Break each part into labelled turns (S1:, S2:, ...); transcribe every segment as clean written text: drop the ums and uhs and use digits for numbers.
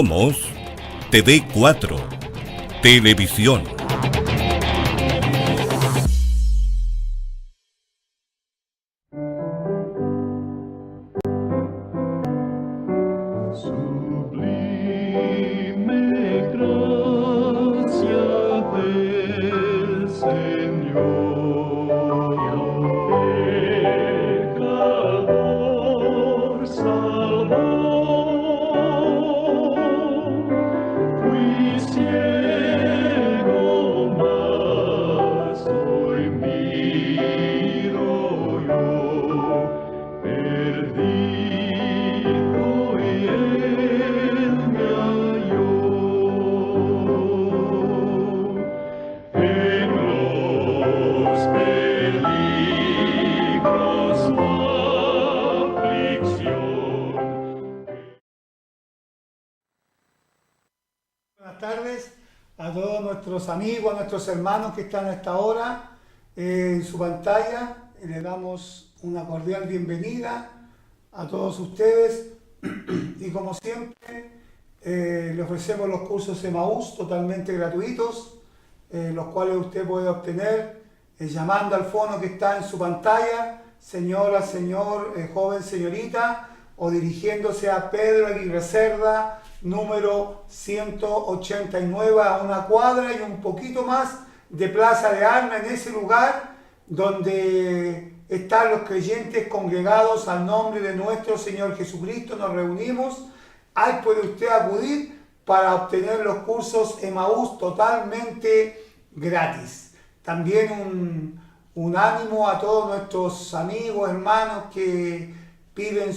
S1: Somos TV4, Televisión.
S2: Buenas tardes a todos nuestros amigos, a nuestros hermanos que están a esta hora en su pantalla. Les damos una cordial bienvenida a todos ustedes y como siempre les ofrecemos los cursos Emaús totalmente gratuitos, los cuales usted puede obtener llamando al fono que está en su pantalla, señora, señor, joven, señorita, o dirigiéndose a Pedro Aguirre Cerda, número 189, a una cuadra y un poquito más de Plaza de Armas, en ese lugar donde están los creyentes congregados al nombre de nuestro Señor Jesucristo. Nos reunimos, ahí puede usted acudir para obtener los cursos Emaús totalmente gratis. También un ánimo a todos nuestros amigos, hermanos que piden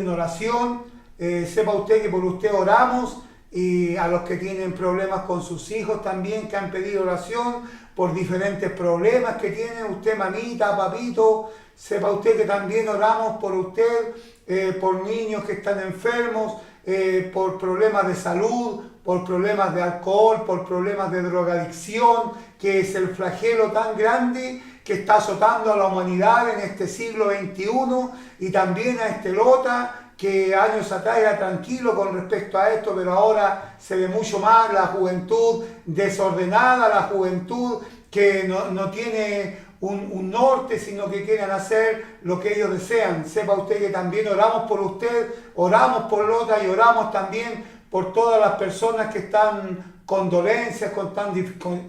S2: oración. Sepa usted que por usted oramos, y a los que tienen problemas con sus hijos también, que han pedido oración por diferentes problemas que tienen usted, mamita, papito. Sepa usted que también oramos por usted, por niños que están enfermos, por problemas de salud, por problemas de alcohol, por problemas de drogadicción, que es el flagelo tan grande que está azotando a la humanidad en este siglo XXI, y también a este Lota, que años atrás era tranquilo con respecto a esto, pero ahora se ve mucho más la juventud desordenada, la juventud que no tiene un norte, sino que quieren hacer lo que ellos desean. Sepa usted que también oramos por usted, oramos por Lota y oramos también por todas las personas que están con dolencias,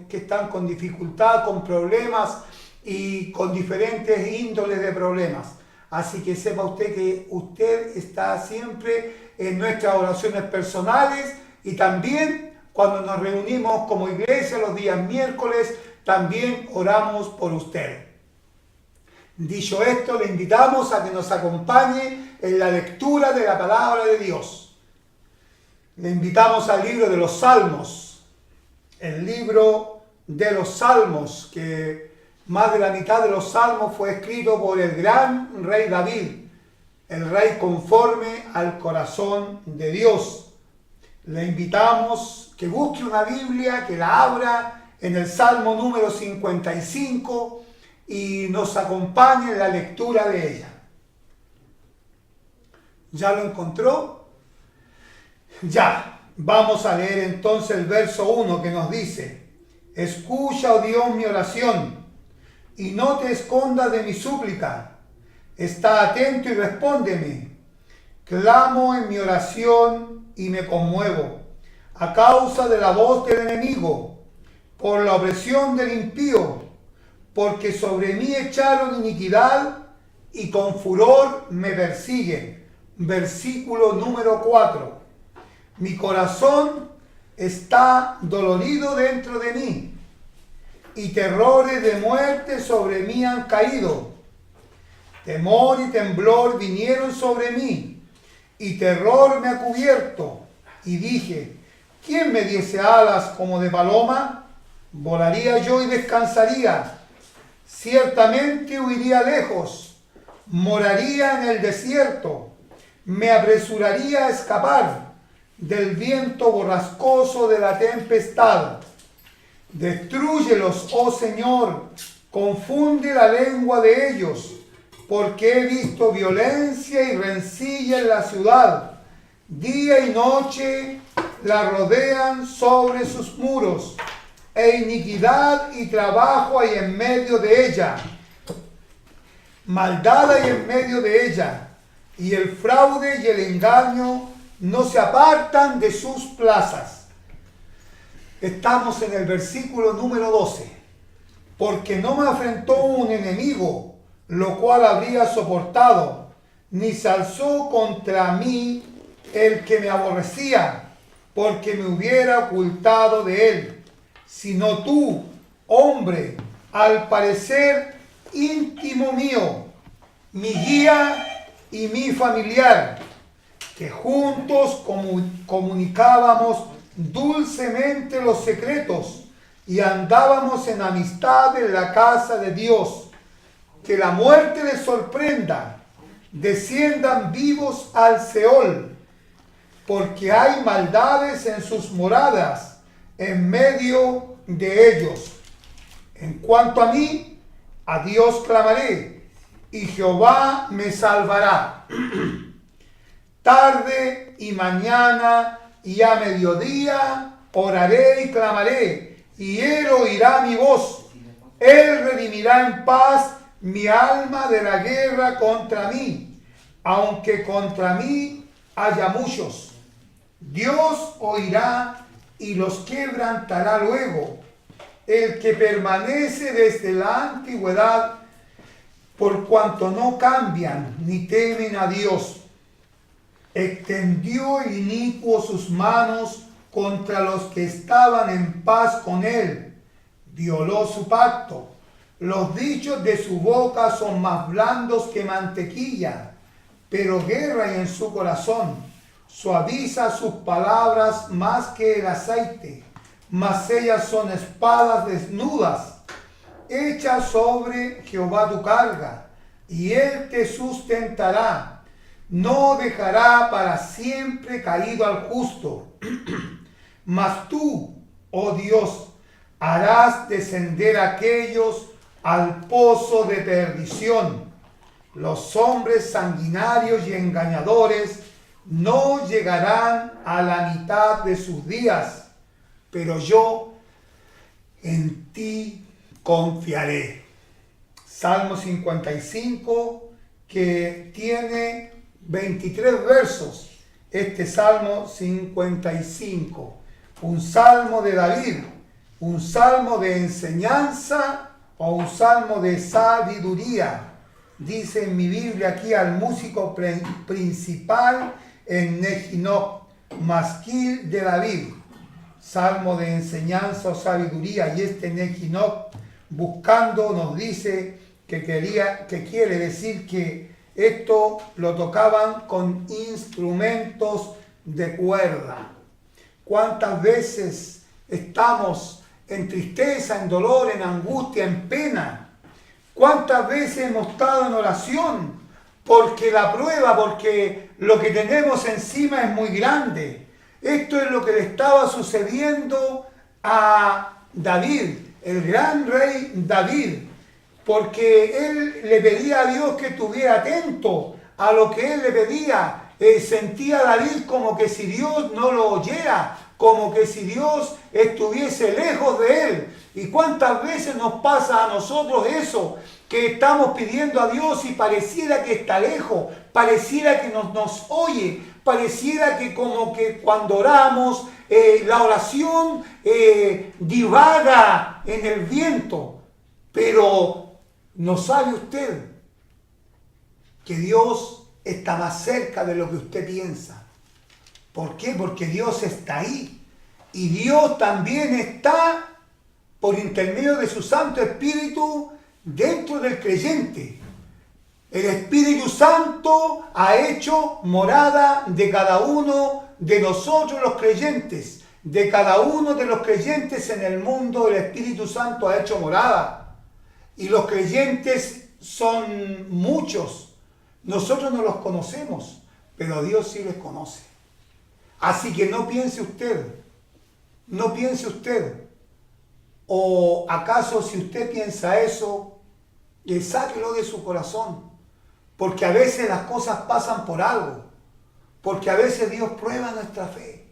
S2: que están con dificultad, con problemas y con diferentes índoles de problemas. Así que sepa usted que usted está siempre en nuestras oraciones personales, y también cuando nos reunimos como iglesia los días miércoles, también oramos por usted. Dicho esto, le invitamos a que nos acompañe en la lectura de la palabra de Dios. Le invitamos al libro de los Salmos, el libro de los Salmos, que más de la mitad de los salmos fue escrito por el gran rey David, el rey conforme al corazón de Dios. Le invitamos que busque una Biblia, que la abra en el Salmo número 55 y nos acompañe en la lectura de ella. ¿Ya lo encontró? Ya. Vamos a leer entonces el verso 1 que nos dice: escucha, oh Dios, mi oración, y no te escondas de mi súplica. Está atento y respóndeme. Clamo en mi oración y me conmuevo a causa de la voz del enemigo, por la opresión del impío, porque sobre mí echaron iniquidad y con furor me persiguen. Versículo número 4. Mi corazón está dolorido dentro de mí, y terrores de muerte sobre mí han caído. Temor y temblor vinieron sobre mí, y terror me ha cubierto. Y dije: ¿quién me diese alas como de paloma? Volaría yo y descansaría. Ciertamente huiría lejos, moraría en el desierto, me apresuraría a escapar del viento borrascoso de la tempestad. Destrúyelos, oh Señor, confunde la lengua de ellos, porque he visto violencia y rencilla en la ciudad. Día y noche la rodean sobre sus muros, e iniquidad y trabajo hay en medio de ella. Maldad hay en medio de ella, y el fraude y el engaño no se apartan de sus plazas. Estamos en el versículo número 12. Porque no me afrentó un enemigo, lo cual habría soportado, ni se alzó contra mí el que me aborrecía, porque me hubiera ocultado de él, sino tú, hombre, al parecer íntimo mío, mi guía y mi familiar, que juntos comunicábamos dulcemente los secretos y andábamos en amistad en la casa de Dios. Que la muerte les sorprenda, desciendan vivos al Seol, porque hay maldades en sus moradas, en medio de ellos. En cuanto a mí, a Dios clamaré, y Jehová me salvará. Tarde y mañana y a mediodía oraré y clamaré, y él oirá mi voz. Él redimirá en paz mi alma de la guerra contra mí, aunque contra mí haya muchos. Dios oirá y los quebrantará luego. El que permanece desde la antigüedad, por cuanto no cambian ni temen a Dios. Extendió el inicuo sus manos contra los que estaban en paz con él. Violó su pacto. Los dichos de su boca son más blandos que mantequilla, pero guerra hay en su corazón. Suaviza sus palabras más que el aceite, mas ellas son espadas desnudas. Echa sobre Jehová tu carga, y él te sustentará. No dejará para siempre caído al justo. Mas tú, oh Dios, harás descender a aquellos al pozo de perdición. Los hombres sanguinarios y engañadores no llegarán a la mitad de sus días, pero yo en ti confiaré. Salmo 55, que tiene 23 versos. Este Salmo 55, un salmo de David, un salmo de enseñanza o un salmo de sabiduría. Dice en mi Biblia aquí al músico principal en Nejinoc, masquil de David, salmo de enseñanza o sabiduría. Y este Nejinoc, buscando, nos dice que quiere decir que esto lo tocaban con instrumentos de cuerda. ¿Cuántas veces estamos en tristeza, en dolor, en angustia, en pena? ¿Cuántas veces hemos estado en oración? Porque la prueba, porque lo que tenemos encima es muy grande. Esto es lo que le estaba sucediendo a David, el gran rey David, porque él le pedía a Dios que estuviera atento a lo que él le pedía. Sentía David como que si Dios no lo oyera, como que si Dios estuviese lejos de él. ¿Y cuántas veces nos pasa a nosotros eso? Que estamos pidiendo a Dios y pareciera que está lejos, pareciera que nos oye, pareciera que como que cuando oramos, la oración divaga en el viento. Pero ¿no sabe usted que Dios está más cerca de lo que usted piensa? ¿Por qué? Porque Dios está ahí. Y Dios también está por intermedio de su Santo Espíritu dentro del creyente. El Espíritu Santo ha hecho morada de cada uno de nosotros los creyentes. De cada uno de los creyentes en el mundo, el Espíritu Santo ha hecho morada. Y los creyentes son muchos. Nosotros no los conocemos, pero Dios sí les conoce. Así que no piense usted, o acaso si usted piensa eso, sáquelo de su corazón, porque a veces las cosas pasan por algo, porque a veces Dios prueba nuestra fe,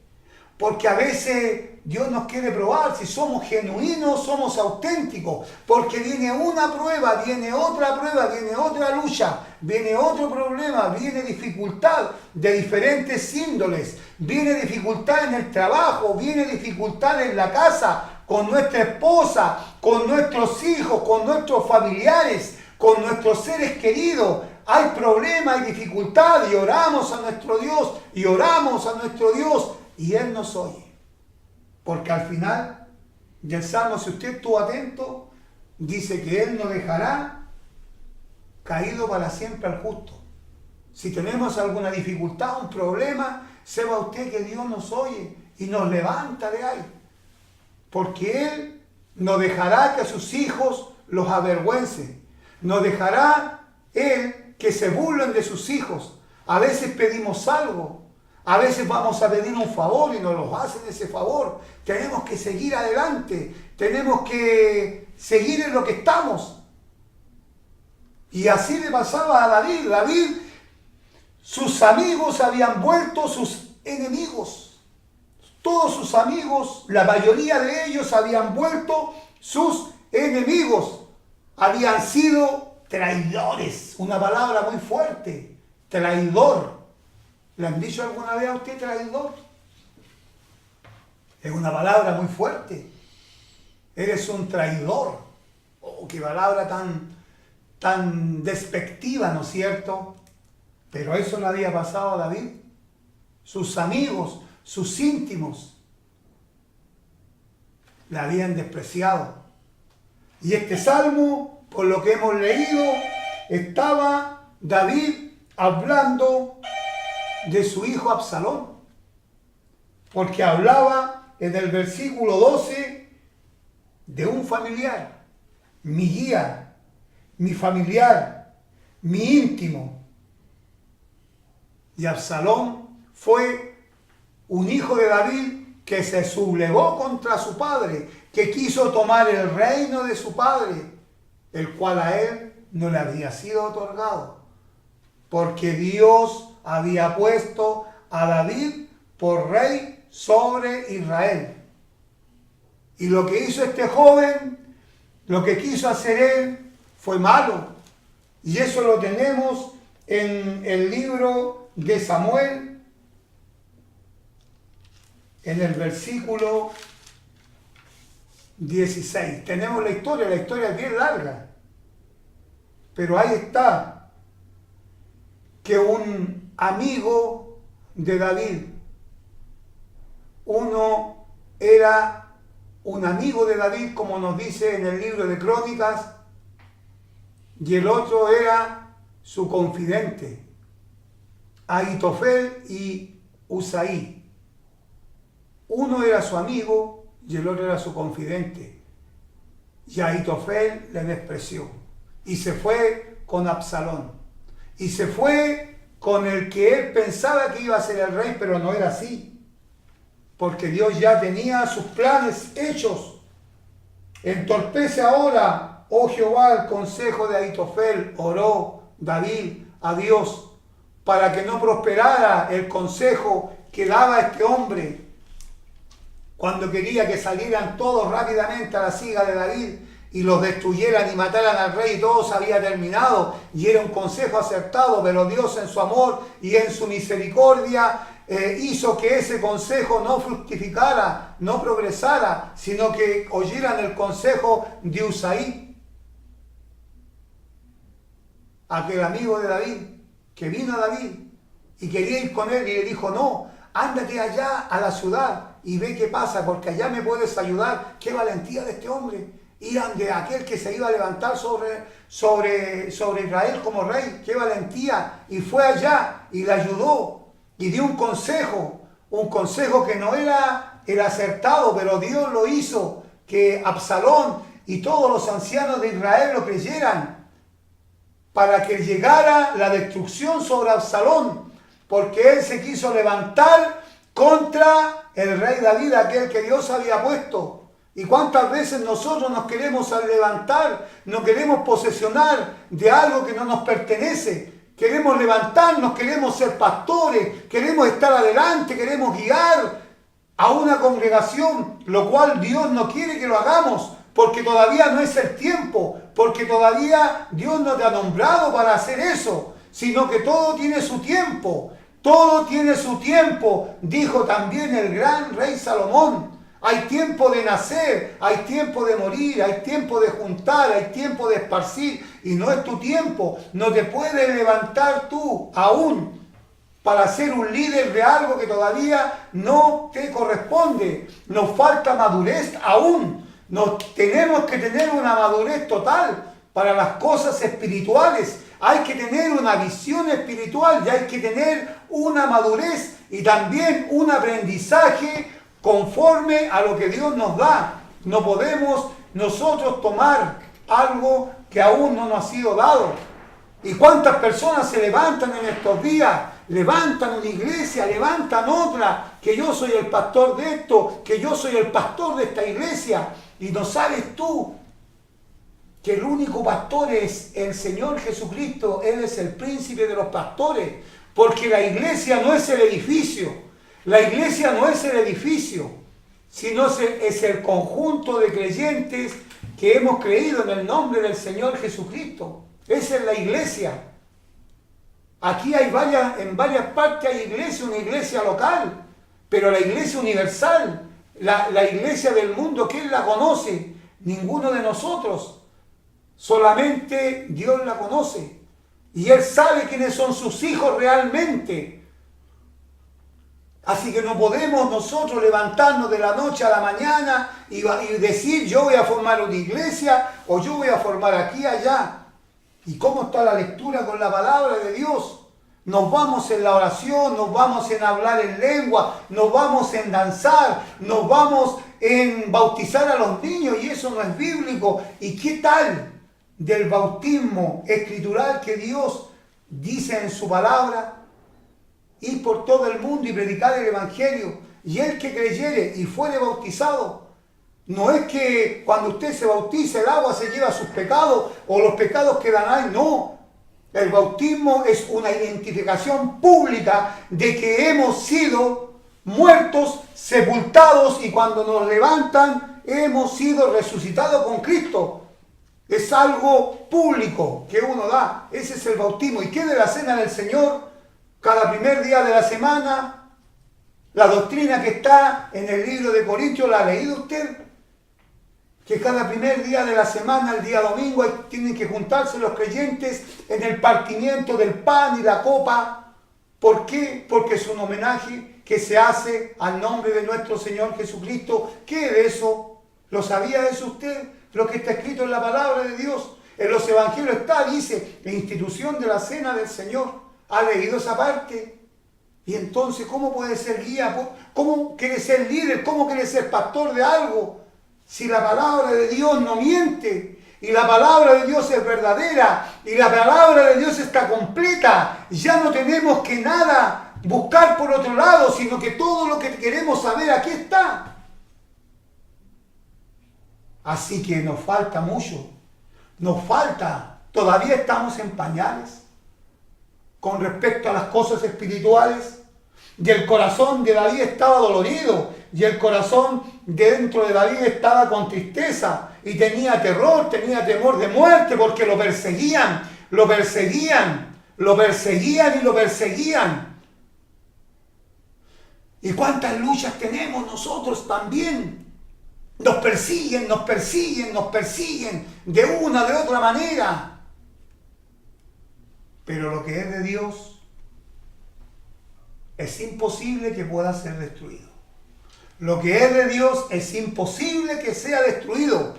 S2: porque a veces Dios nos quiere probar si somos genuinos, somos auténticos, porque viene una prueba, viene otra lucha, viene otro problema, viene dificultad de diferentes índoles, viene dificultad en el trabajo, viene dificultad en la casa, con nuestra esposa, con nuestros hijos, con nuestros familiares, con nuestros seres queridos. Hay problemas, hay dificultad y oramos a nuestro Dios y Él nos oye. Porque al final del Salmo, si usted estuvo atento, dice que Él no dejará caído para siempre al justo. Si tenemos alguna dificultad, un problema, sepa usted que Dios nos oye y nos levanta de ahí. Porque Él no dejará que sus hijos los avergüencen. No dejará Él que se burlen de sus hijos. A veces pedimos algo. A veces vamos a pedir un favor y nos lo hacen ese favor. Tenemos que seguir adelante. Tenemos que seguir en lo que estamos. Y así le pasaba a David. David, sus amigos habían vuelto sus enemigos. Todos sus amigos, la mayoría de ellos habían vuelto sus enemigos. Habían sido traidores. Una palabra muy fuerte. Traidor. ¿Le han dicho alguna vez a usted traidor? Es una palabra muy fuerte. Eres un traidor. Oh, qué palabra tan despectiva, ¿no es cierto? Pero eso le había pasado a David. Sus amigos, sus íntimos, la habían despreciado. Y este salmo, por lo que hemos leído, estaba David hablando de su hijo Absalón, porque hablaba en el versículo 12 de un familiar, mi guía, mi familiar, mi íntimo. Y Absalón fue un hijo de David que se sublevó contra su padre, que quiso tomar el reino de su padre, el cual a él no le había sido otorgado, porque Dios había puesto a David por rey sobre Israel. Y lo que hizo este joven, lo que quiso hacer él, fue malo. Y eso lo tenemos en el libro de Samuel, en el versículo 16. Tenemos la historia es bien larga. Pero ahí está, que un amigo de David, uno era un amigo de David, como nos dice en el libro de Crónicas, y el otro era su confidente, Ahitofel y Usaí. Uno era su amigo y el otro era su confidente. Y Ahitofel le despreció y se fue con Absalón. Y se fue con el que él pensaba que iba a ser el rey, pero no era así. Porque Dios ya tenía sus planes hechos. Entorpece ahora, oh Jehová, el consejo de Ahitofel. Oró David a Dios para que no prosperara el consejo que daba este hombre cuando quería que salieran todos rápidamente a la siga de David y los destruyeran y mataran al rey, y todo se había terminado, y era un consejo acertado, pero Dios en su amor y en su misericordia hizo que ese consejo no fructificara, no progresara, sino que oyeran el consejo de Usaí, aquel amigo de David, que vino a David y quería ir con él, y le dijo: no, ándate allá a la ciudad y ve qué pasa, porque allá me puedes ayudar. Qué valentía de este hombre, ir de aquel que se iba a levantar sobre Israel como rey. Qué valentía. Y fue allá y le ayudó y dio un consejo que no era el acertado, pero Dios lo hizo, que Absalón y todos los ancianos de Israel lo creyeran, para que llegara la destrucción sobre Absalón, porque él se quiso levantar contra el rey David, aquel que Dios había puesto. Y cuántas veces nosotros nos queremos levantar, nos queremos posesionar de algo que no nos pertenece, queremos levantarnos, queremos ser pastores, queremos estar adelante, queremos guiar a una congregación, lo cual Dios no quiere que lo hagamos, porque todavía no es el tiempo, porque todavía Dios no te ha nombrado para hacer eso, sino que todo tiene su tiempo, todo tiene su tiempo, dijo también el gran rey Salomón. Hay tiempo de nacer, hay tiempo de morir, hay tiempo de juntar, hay tiempo de esparcir, y no es tu tiempo. No te puedes levantar tú aún para ser un líder de algo que todavía no te corresponde. Nos falta madurez aún. Tenemos que tener una madurez total para las cosas espirituales. Hay que tener una visión espiritual y hay que tener una madurez y también un aprendizaje conforme a lo que Dios nos da. No podemos nosotros tomar algo que aún no nos ha sido dado. ¿Y cuántas personas se levantan en estos días? Levantan una iglesia, levantan otra, que yo soy el pastor de esto, que yo soy el pastor de esta iglesia. Y no sabes tú que el único pastor es el Señor Jesucristo. Él es el príncipe de los pastores, porque la iglesia no es el edificio. La iglesia no es el edificio, sino es el conjunto de creyentes que hemos creído en el nombre del Señor Jesucristo. Esa es la iglesia. Aquí en varias partes hay iglesia, una iglesia local, pero la iglesia universal, la iglesia del mundo, ¿quién la conoce? Ninguno de nosotros. Solamente Dios la conoce. Y Él sabe quiénes son sus hijos realmente. Así que no podemos nosotros levantarnos de la noche a la mañana y decir yo voy a formar una iglesia o yo voy a formar aquí allá. ¿Y cómo está la lectura con la palabra de Dios? Nos vamos en la oración, nos vamos en hablar en lengua, nos vamos en danzar, nos vamos en bautizar a los niños y eso no es bíblico. ¿Y qué tal del bautismo escritural que Dios dice en su palabra? Ir por todo el mundo y predicar el evangelio. Y el que creyere y fuere bautizado, no es que cuando usted se bautiza el agua se lleva sus pecados o los pecados quedan ahí, no. El bautismo es una identificación pública de que hemos sido muertos, sepultados y cuando nos levantan hemos sido resucitados con Cristo. Es algo público que uno da. Ese es el bautismo. ¿Y qué de la cena del Señor? Cada primer día de la semana, la doctrina que está en el libro de Corintios, ¿la ha leído usted? Que cada primer día de la semana, el día domingo, tienen que juntarse los creyentes en el partimiento del pan y la copa. ¿Por qué? Porque es un homenaje que se hace al nombre de nuestro Señor Jesucristo. ¿Qué es eso? ¿Lo sabía eso usted? Lo que está escrito en la palabra de Dios. En los evangelios dice, la institución de la cena del Señor. ¿Ha leído esa parte? Y entonces, ¿cómo puede ser guía? ¿Cómo quiere ser líder? ¿Cómo quiere ser pastor de algo? Si la palabra de Dios no miente, y la palabra de Dios es verdadera, y la palabra de Dios está completa, ya no tenemos que nada buscar por otro lado, sino que todo lo que queremos saber aquí está. Así que nos falta mucho, nos falta, todavía estamos en pañales con respecto a las cosas espirituales, y el corazón de David estaba dolorido, y el corazón dentro de David estaba con tristeza, y tenía terror, tenía temor de muerte, porque lo perseguían, lo perseguían, lo perseguían y lo perseguían. ¿Y cuántas luchas tenemos nosotros también? Nos persiguen, nos persiguen, nos persiguen, de una, de otra manera. Pero lo que es de Dios es imposible que pueda ser destruido. Lo que es de Dios es imposible que sea destruido.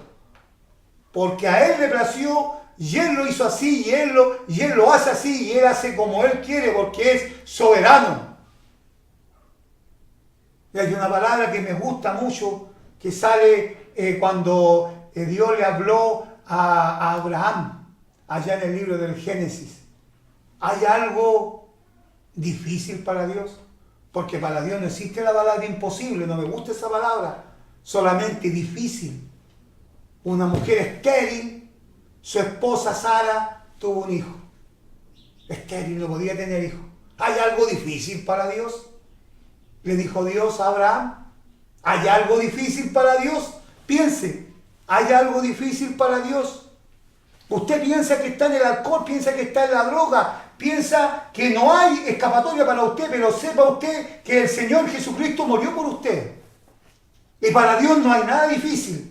S2: Porque a Él le plació y Él lo hizo así y Él lo hace así y Él hace como Él quiere porque es soberano. Y hay una palabra que me gusta mucho que sale cuando Dios le habló a Abraham allá en el libro del Génesis. ¿Hay algo difícil para Dios? Porque para Dios no existe la palabra imposible, no me gusta esa palabra, solamente difícil. Una mujer estéril, su esposa Sara tuvo un hijo. estéril, no podía tener hijos. ¿Hay algo difícil para Dios? Le dijo Dios a Abraham. ¿Hay algo difícil para Dios? Piense, ¿hay algo difícil para Dios? Usted piensa que está en el alcohol, piensa que está en la droga, piensa que no hay escapatoria para usted, pero sepa usted que el Señor Jesucristo murió por usted. Y para Dios no hay nada difícil.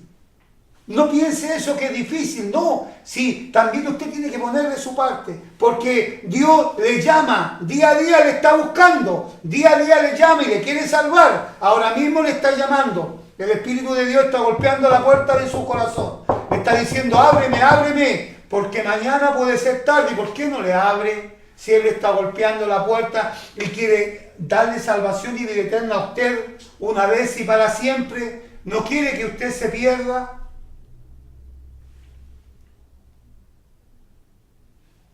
S2: No piense eso que es difícil, no. Sí, también usted tiene que poner de su parte, porque Dios le llama, día a día le está buscando, día a día le llama y le quiere salvar. Ahora mismo le está llamando. El Espíritu de Dios está golpeando la puerta de su corazón. Le está diciendo, ábreme, ábreme, porque mañana puede ser tarde. ¿Y por qué no le abre? Si Él le está golpeando la puerta y quiere darle salvación y vida eterna a usted una vez y para siempre, no quiere que usted se pierda.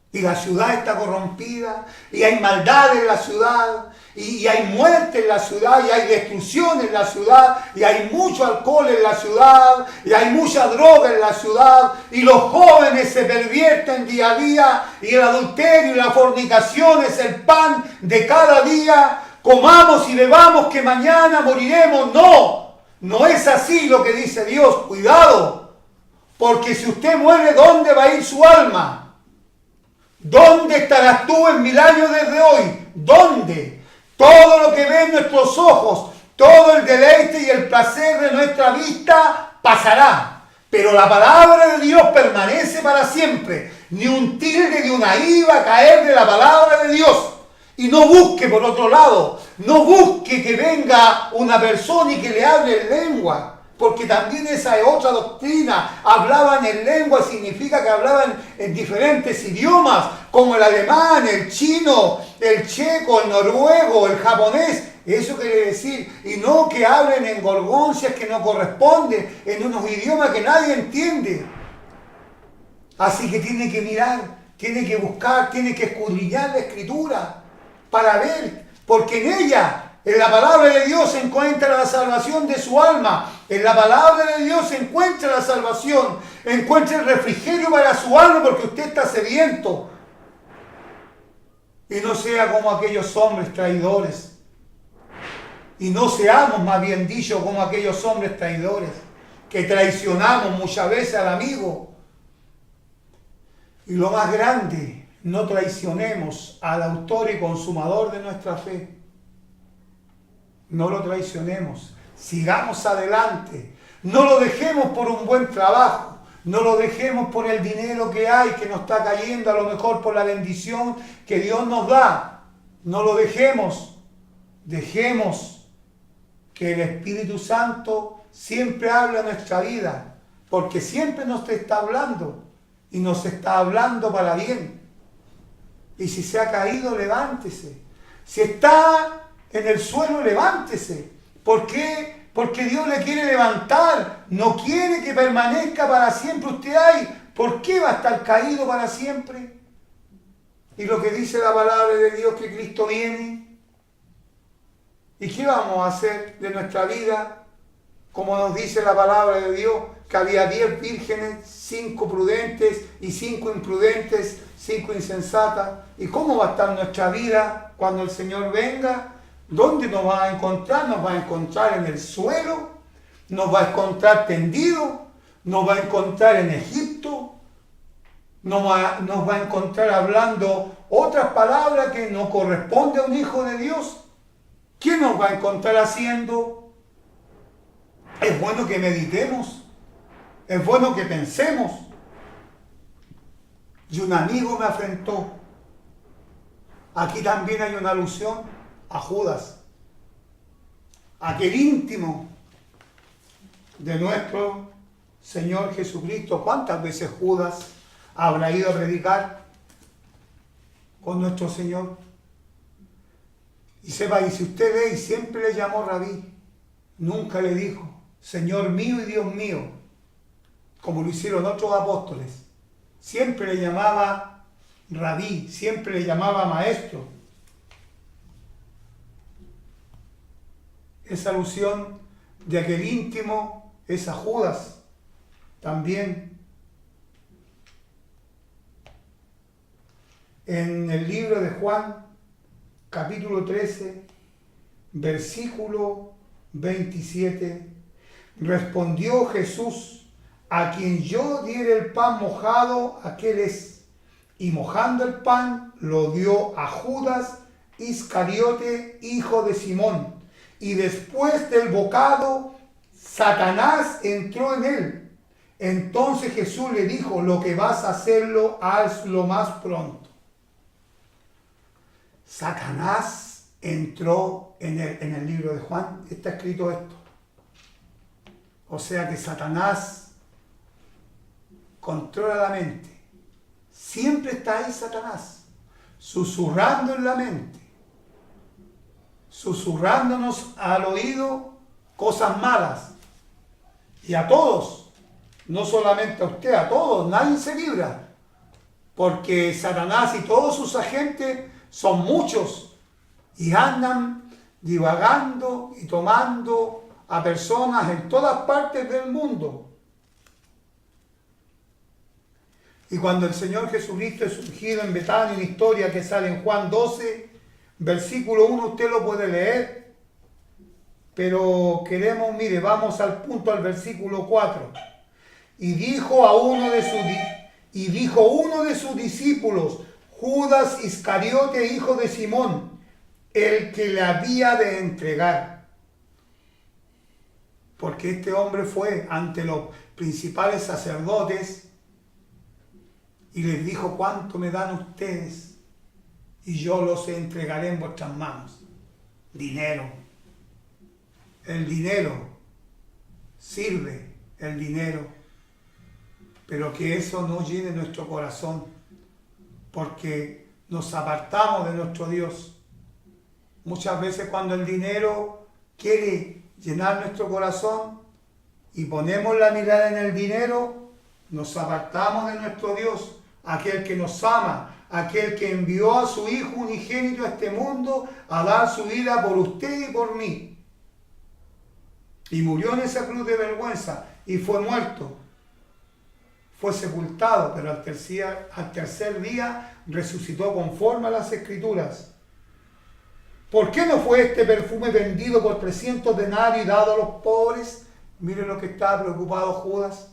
S2: Y la ciudad está corrompida, y hay maldad en la ciudad, y hay muerte en la ciudad, y hay destrucción en la ciudad, y hay mucho alcohol en la ciudad, y hay mucha droga en la ciudad, y los jóvenes se pervierten día a día, y el adulterio y la fornicación es el pan de cada día. Comamos y bebamos que mañana moriremos. No, no es así lo que dice Dios. Cuidado, porque si usted muere, ¿dónde va a ir su alma? ¿Dónde estarás tú en 1000 años desde hoy? ¿Dónde? Todo lo que ven nuestros ojos, todo el deleite y el placer de nuestra vista pasará. Pero la palabra de Dios permanece para siempre. Ni un tilde de una i va a caer de la palabra de Dios. Y no busque por otro lado. No busque que venga una persona y que le hable en lengua. Porque también esa es otra doctrina. Hablaban en lengua significa que hablaban en diferentes idiomas, como el alemán, el chino, el checo, el noruego, el japonés. Eso quiere decir, y no que hablen en gorgoncias que no corresponden, en unos idiomas que nadie entiende. Así que tiene que mirar, tiene que buscar, tiene que escudriñar la Escritura para ver, porque en ella, en la palabra de Dios se encuentra la salvación de su alma. En la palabra de Dios se encuentra la salvación. Encuentra el refrigerio para su alma porque usted está sediento. Y no sea como aquellos hombres traidores. Y no seamos, más bien dicho, como aquellos hombres traidores que traicionamos muchas veces al amigo. Y lo más grande, no traicionemos al autor y consumador de nuestra fe. No lo traicionemos, sigamos adelante, no lo dejemos por un buen trabajo, no lo dejemos por el dinero que hay, que nos está cayendo, a lo mejor por la bendición que Dios nos da, no lo dejemos, dejemos que el Espíritu Santo siempre hable a nuestra vida, porque siempre nos está hablando y nos está hablando para bien. Y si se ha caído, levántese, si está en el suelo, levántese. ¿Por qué? Porque Dios le quiere levantar. No quiere que permanezca para siempre usted ahí. ¿Por qué va a estar caído para siempre? Y lo que dice la palabra de Dios, que Cristo viene. ¿Y qué vamos a hacer de nuestra vida? Como nos dice la palabra de Dios, que había 10 vírgenes, 5 prudentes y 5 imprudentes, 5 insensatas. ¿Y cómo va a estar nuestra vida cuando el Señor venga? ¿Dónde nos va a encontrar? Nos va a encontrar en el suelo, nos va a encontrar tendido, nos va a encontrar en Egipto, nos va a encontrar hablando otras palabras que no corresponden a un hijo de Dios. ¿Qué nos va a encontrar haciendo? Es bueno que meditemos, es bueno que pensemos. Y un amigo me afrentó. Aquí también hay una alusión a Judas, aquel íntimo de nuestro Señor Jesucristo. ¿Cuántas veces Judas habrá ido a predicar con nuestro Señor? Y sepa, y si usted ve, y siempre le llamó Rabí, nunca le dijo Señor mío y Dios mío, como lo hicieron otros apóstoles. Siempre le llamaba Rabí, siempre le llamaba maestro. Esa alusión de aquel íntimo es a Judas también. en el libro de Juan, capítulo 13, versículo 27. Respondió Jesús: a quien yo diere el pan mojado, aquel es. Y mojando el pan, lo dio a Judas Iscariote, hijo de Simón. Y después del bocado, Satanás entró en él. Entonces Jesús le dijo: lo que vas a hacerlo, hazlo más pronto. Satanás entró en el libro de Juan, está escrito esto. O sea que Satanás controla la mente. Siempre está ahí Satanás, susurrando en la mente, susurrándonos al oído cosas malas. Y a todos, no solamente a usted, a todos, nadie se libra. Porque Satanás y todos sus agentes son muchos y andan divagando y tomando a personas en todas partes del mundo. Y cuando el Señor Jesucristo es ungido en Betania, una historia que sale en Juan 12, versículo 1, usted lo puede leer, pero queremos, mire, vamos al punto, al versículo 4. Y dijo uno de sus discípulos, Judas Iscariote, hijo de Simón, el que le había de entregar. Porque este hombre fue ante los principales sacerdotes y les dijo: ¿cuánto me dan ustedes? Y yo los entregaré en vuestras manos. Dinero. El dinero sirve, el dinero. Pero que eso no llene nuestro corazón, porque nos apartamos de nuestro Dios. Muchas veces cuando el dinero quiere llenar nuestro corazón y ponemos la mirada en el dinero, nos apartamos de nuestro Dios, aquel que nos ama, aquel que envió a su Hijo unigénito a este mundo a dar su vida por usted y por mí. Y murió en esa cruz de vergüenza y fue muerto. Fue sepultado, pero al tercer día resucitó conforme a las Escrituras. ¿Por qué no fue este perfume vendido por 300 denarios y dado a los pobres? Miren lo que estaba preocupado Judas.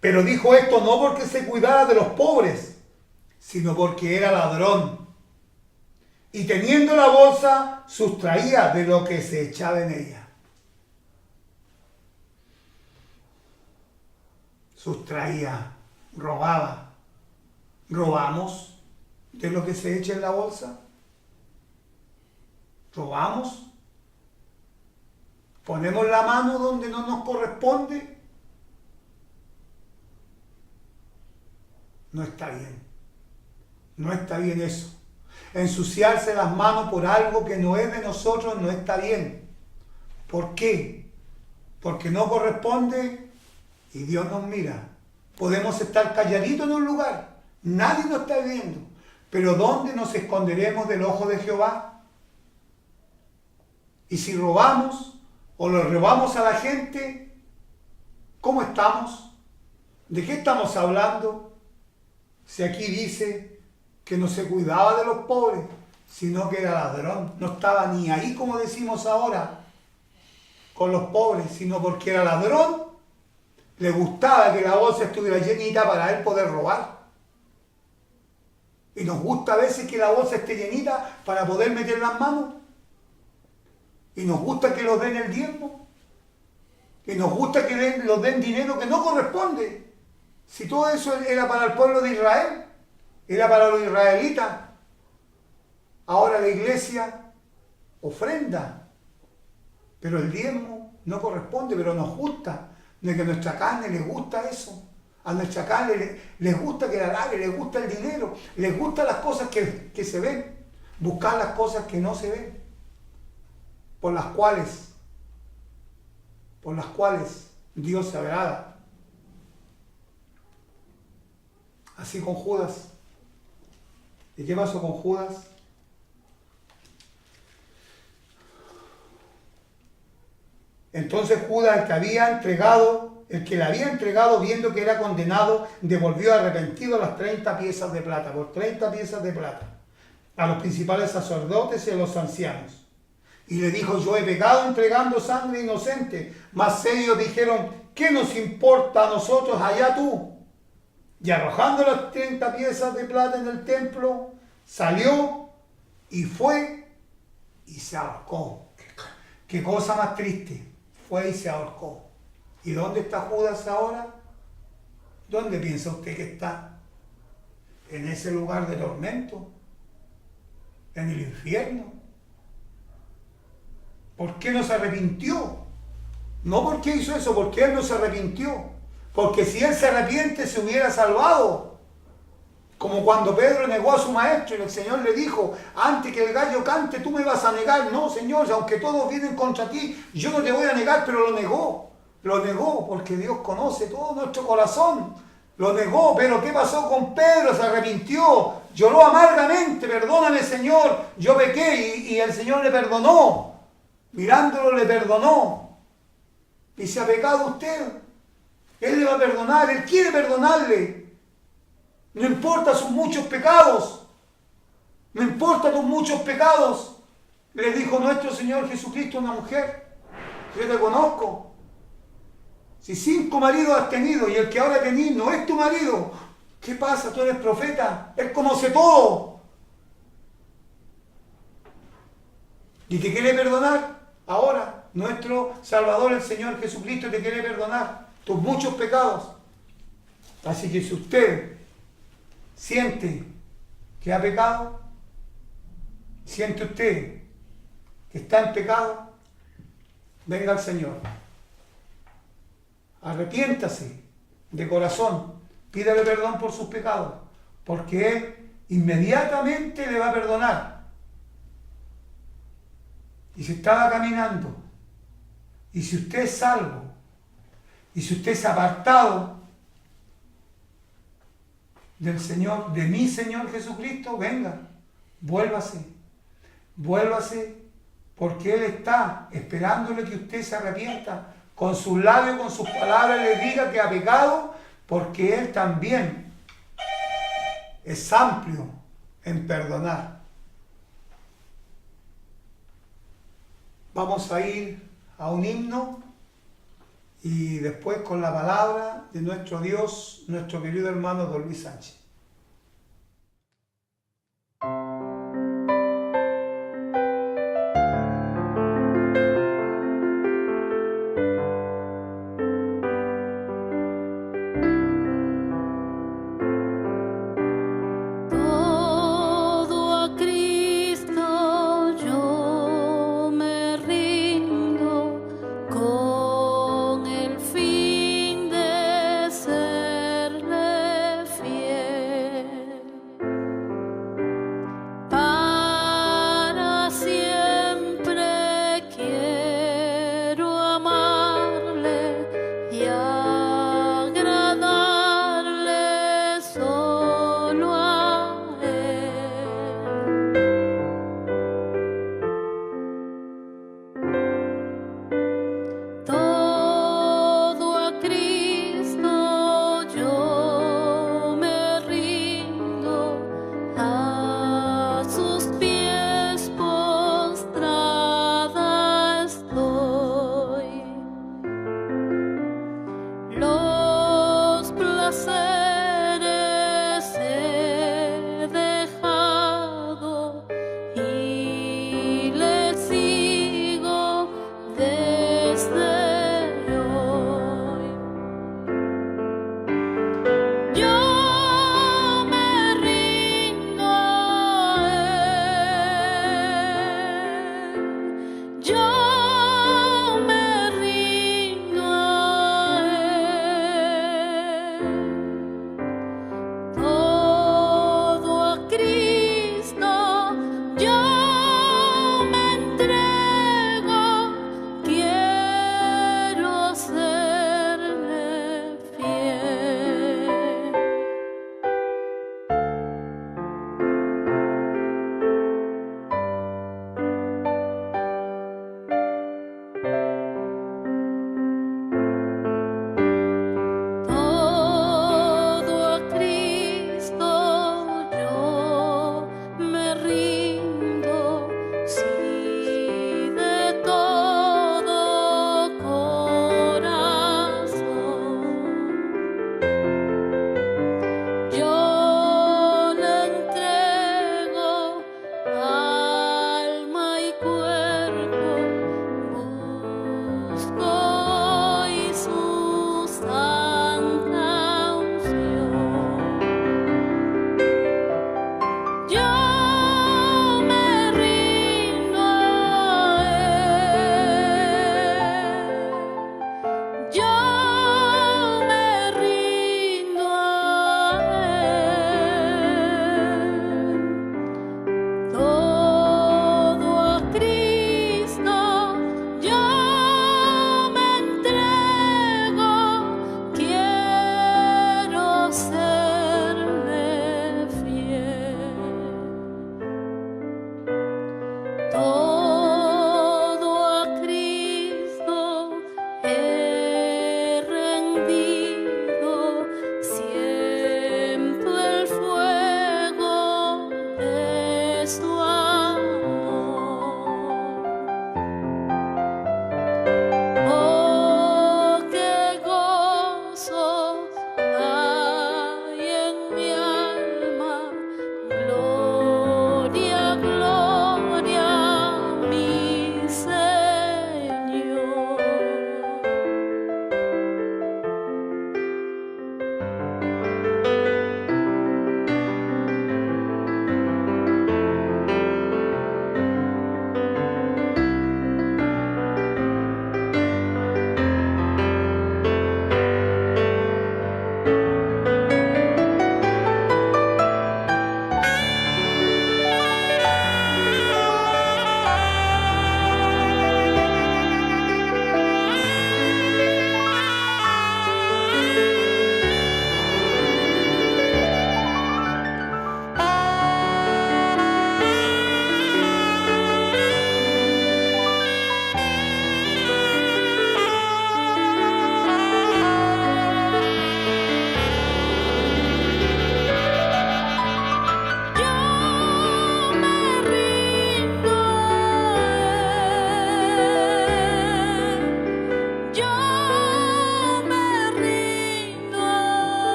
S2: Pero dijo esto no porque se cuidara de los pobres, sino porque era ladrón. Y teniendo la bolsa, sustraía de lo que se echaba en ella. Sustraía, robaba. ¿Robamos de lo que se echa en la bolsa? ¿Robamos? ¿Ponemos la mano donde no nos corresponde? No está bien. No está bien eso. Ensuciarse las manos por algo que no es de nosotros no está bien. ¿Por qué? Porque no corresponde y Dios nos mira. Podemos estar calladitos en un lugar. Nadie nos está viendo. Pero ¿dónde nos esconderemos del ojo de Jehová? Y si robamos o le robamos a la gente, ¿cómo estamos? ¿De qué estamos hablando? Si aquí dice que no se cuidaba de los pobres, sino que era ladrón. No estaba ni ahí, como decimos ahora, con los pobres, sino porque era ladrón, le gustaba que la bolsa estuviera llenita para él poder robar. Y nos gusta a veces que la bolsa esté llenita para poder meter las manos. Y nos gusta que los den el diezmo. Y nos gusta que los den dinero que no corresponde. Si todo eso era para el pueblo de Israel, era para los israelitas. Ahora la iglesia ofrenda, pero el diezmo no corresponde, pero nos gusta, de que a nuestra carne les gusta eso. A nuestra carne les gusta que la alabe, les gusta el dinero, les gustan las cosas que se ven, buscar las cosas que no se ven, por las cuales Dios se agrada. Así con Judas. ¿Y qué pasó con Judas? Entonces Judas, el que le había entregado, viendo que era condenado, devolvió arrepentido las 30 piezas de plata, por 30 piezas de plata, a los principales sacerdotes y a los ancianos. Y le dijo: yo he pecado entregando sangre inocente. Mas ellos dijeron: ¿qué nos importa a nosotros? Allá tú. Y arrojando las 30 piezas de plata en el templo, salió y fue y se ahorcó. Qué cosa más triste. Fue y se ahorcó. ¿Y dónde está Judas ahora? ¿Dónde piensa usted que está? En ese lugar de tormento, en el infierno. ¿Por qué no se arrepintió? No porque hizo eso, porque él no se arrepintió. Porque si él se arrepiente, se hubiera salvado. Como cuando Pedro negó a su maestro y el Señor le dijo: antes que el gallo cante, tú me vas a negar. No, Señor, aunque todos vienen contra ti, yo no te voy a negar. Pero lo negó. Lo negó porque Dios conoce todo nuestro corazón. Lo negó. Pero ¿qué pasó con Pedro? Se arrepintió. Lloró amargamente: perdóname, Señor, yo pequé. Y el Señor le perdonó. Mirándolo, le perdonó. ¿Y si ha pecado usted? Él le va a perdonar. Él quiere perdonarle. No importa sus muchos pecados. No importa tus muchos pecados. Le dijo nuestro Señor Jesucristo a una mujer: yo te conozco. Si 5 maridos has tenido y el que ahora tenés no es tu marido, ¿qué pasa? Tú eres profeta. Él conoce todo. ¿Y te quiere perdonar? Ahora, nuestro Salvador, el Señor Jesucristo, te quiere perdonar tus muchos pecados. Así que si usted siente que ha pecado, siente usted que está en pecado, venga al Señor. Arrepiéntase de corazón, pídale perdón por sus pecados, porque Él inmediatamente le va a perdonar. Y si estaba caminando, y si usted es salvo, y si usted es apartado del Señor, de mi Señor Jesucristo, venga, vuélvase, porque Él está esperándole que usted se arrepienta, con sus labios, con sus palabras le diga que ha pecado, porque Él también es amplio en perdonar. Vamos a ir a un himno y después con la palabra de nuestro Dios, nuestro querido hermano Don Luis Sánchez.
S3: Con el fin de serle fiel.